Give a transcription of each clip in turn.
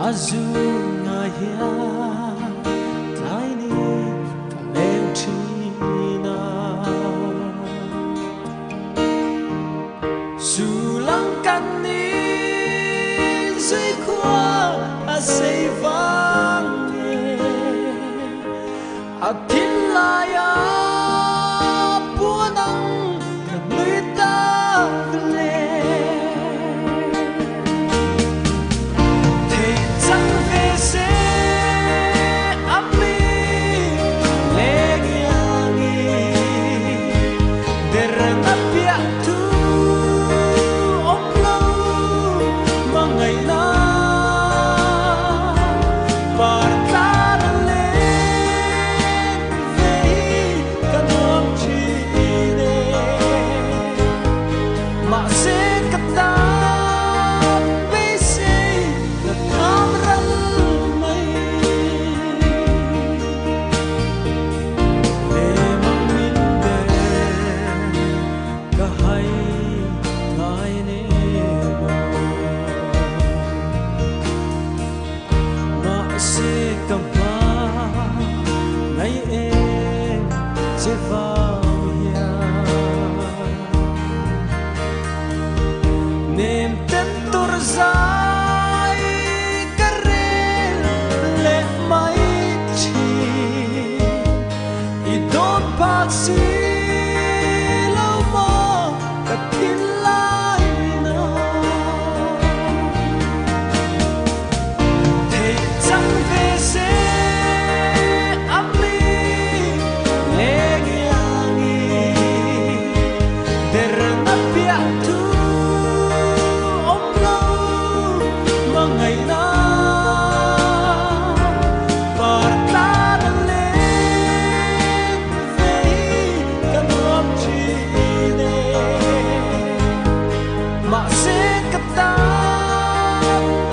azul ngaya tiny Valentina sulang kanin dưới khoa say vang a tin laya buanang người ta le thế chẳng về sẽ ami le ngi để răng apia tu om lâu mà ngày na nem tentur zai karel le mai chi I don't pass lo mo katin lai na te chang ve se ami le ngi der na pia tu ngày na parta lên về căn hôm chi nè mà sẽ cắt ta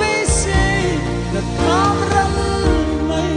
bê xê là tham răng mây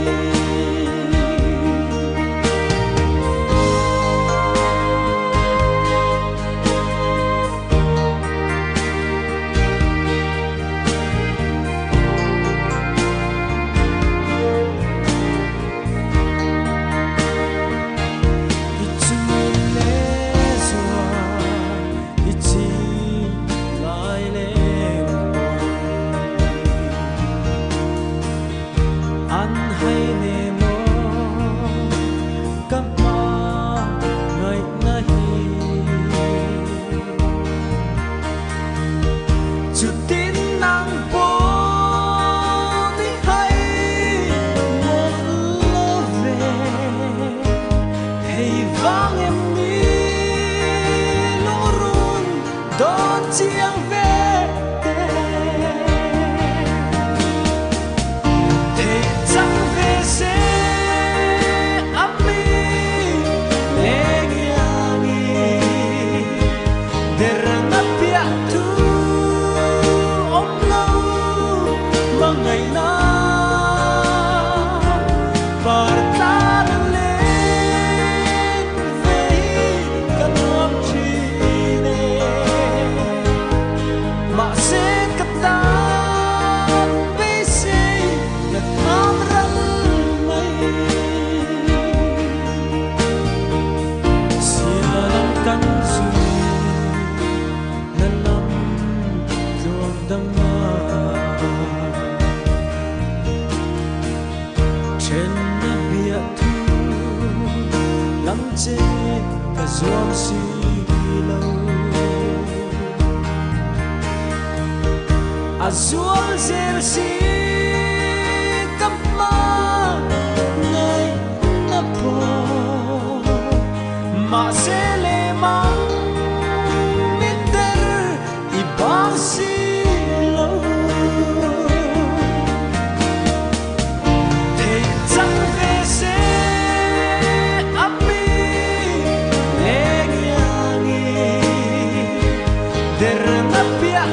chiang về thế chẳng về sẽ ami le ngi để răng apia tu om lâu mà ngày na parta lên về căn hôm chi mà sẽ cắt ta bê xê là tham răng mây xia lòng cắn dùi là lắm ruộng đắng ma trên na bia thu lắm chê cả ruộng xì lâu azul zel si kapma ngay na po ma se le mang niter ibang si lo te chang ve se ami le ngi der na pia